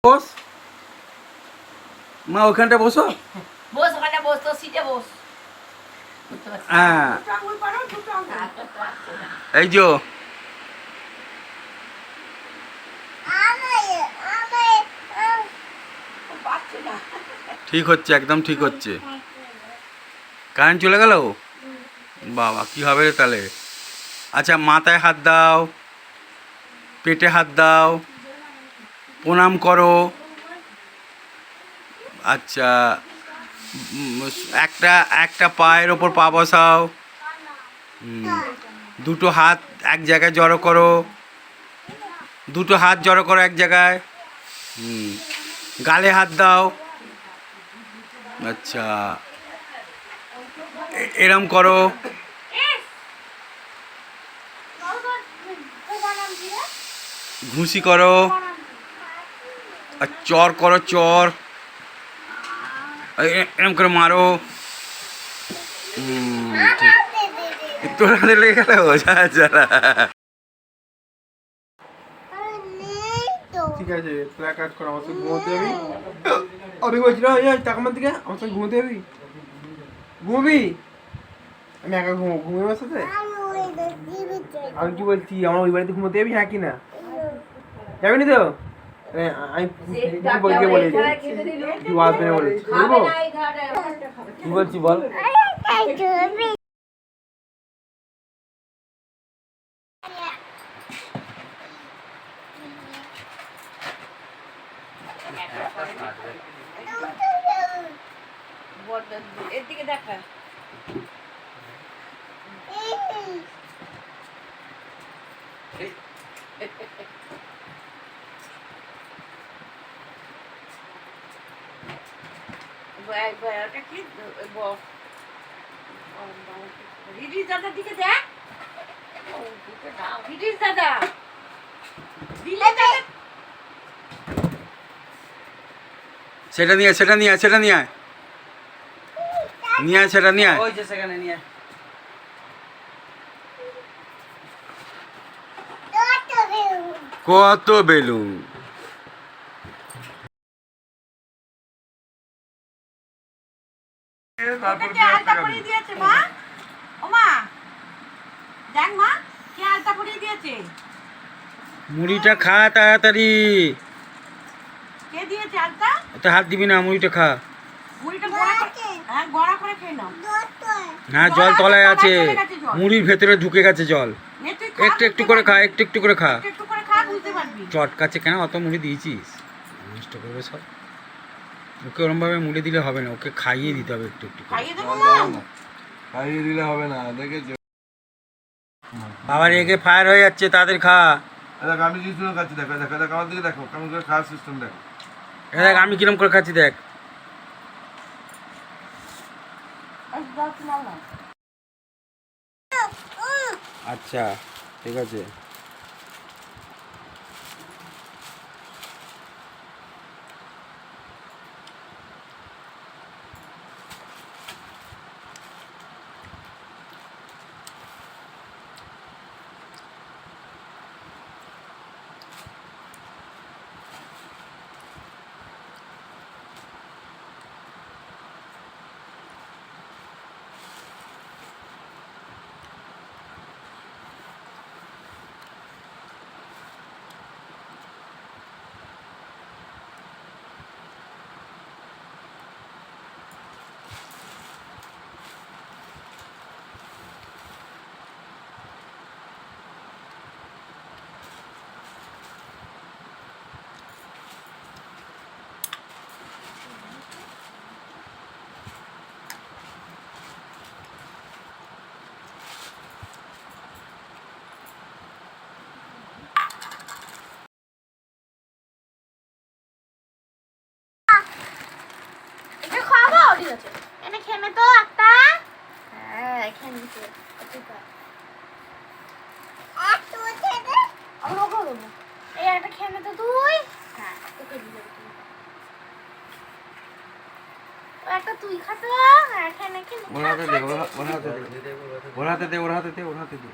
বস মা ওখানটা বসো। বস ওখানে বস, তোর সিটে বস। হ্যাঁ এই যে ঠিক হচ্ছে, একদম ঠিক হচ্ছে। কারেন্ট চলে গেল, বাবা কি হবে রে তাহলে। আচ্ছা মাথায় হাত দাও, পেটে হাত দাও, প্রণাম করো। আচ্ছা একটা একটা পায়ের ওপর পা বসাও। দুটো হাত এক জায়গায় জড়ো করো, দুটো হাত জড়ো করো এক জায়গায়। গালে হাত দাও। আচ্ছা এরম করো। ঘুষি করো আর চর করো, চর এরম করে মারো। ঠিক তোর হাতে লেগে গেল। ঠিক আছে, তুই এক কাজ কর, আমার সঙ্গে ঘুমোতে যাবি। আমি বলছি না, টাকা মার দিকে আমার সঙ্গে ঘুমোতে যাবি, ঘুমবি। আমি একা ঘুমিয়ে আমার সাথে। আমি কি বলছি, আমার ওই বাড়িতে ঘুমোতে যাবি, হ্যাঁ কি না? যাবি না তো? আমি বলতে বলেছি তুই আসবে না বলেছি, বলবো কি বলছি বল। এর দিকে দেখা। রিডিস দাদার দিকে দেখ। রিডিস দাদা দিলে দাদা। সেটা নিয়ে সেটা নিয়ে সেটা নিয়ে নিয়ে সেটা নিয়ে ওই যে সেখানে নিয়ে কত বেলুন। ওটাতে আলতা পরিয়ে দিয়েছে মা। ও মা দেখ মা, কে আলতা পরিয়ে দিয়েছে। মুড়িটা খা তাড়াতাড়ি। কে দিয়েছে আলতা? ওতে হাত দিবি না, মুড়িটা খা। মুড়িটা বড়া করে, হ্যাঁ বড়া করে খেয়ে নাও। হ্যাঁ জল তলায় আছে, চলে গেছে জল। মুড়ির ভেতরে ঢুকে গেছে জল। নে তুই খা, একটু একটু করে খা, একটু একটু করে খা। একটু করে খা, বুঝতে পারবি। চটকাচ্ছে কেন, অত মুড়ি দিয়েছিস, নষ্ট করবে সব। ওকে ওরমভাবে মুড়ি দিলে হবে না, ওকে খাইয়ে দিতে হবে একটু একটু করে। খাইয়ে দেবো মা। খাইয়ে দিলে হবে না, দেখেছো? বাবা রেগে ফায়ার হয়ে যাচ্ছে, তাদের খা। দেখ আমি কিছু খাচ্ছি, দেখো দেখো দেখো আমার দিকে দেখো, কেমন করে খাওয়ার সিস্টেম দেখো। দেখ আমি কিরম করে খাচ্ছি দেখ। আচ্ছা ঠিক আছে। এটা খাবো, ঠিক আছে। এনে খেমে তো একটা। হ্যাঁ, এখানে নিচে। এটা আর তো দে দে। আমরা করব। এই একটা খেমে তো তুই। হ্যাঁ, ওকে দিলে তুই। ও একটা তুই খাতো। হ্যাঁ, খেমে খেমে। ওর হাতে দে, ওর হাতে দে, ওর হাতে দে, ওর হাতে দে, ওর হাতে দে।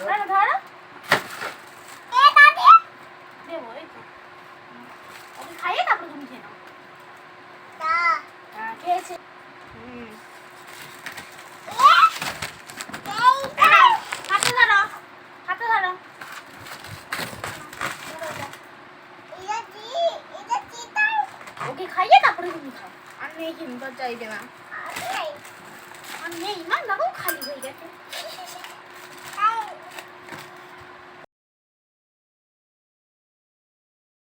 ধর ধর। এ দাদি। দেবো এই তো। হাতে ধরো, হাতে ধরো। ওকে খাইয়ে তারপরে তুমি খাও। আর নেই কিন্তু চাইবে না। আর নেই মা, দেখো খালি হয়ে গেছে।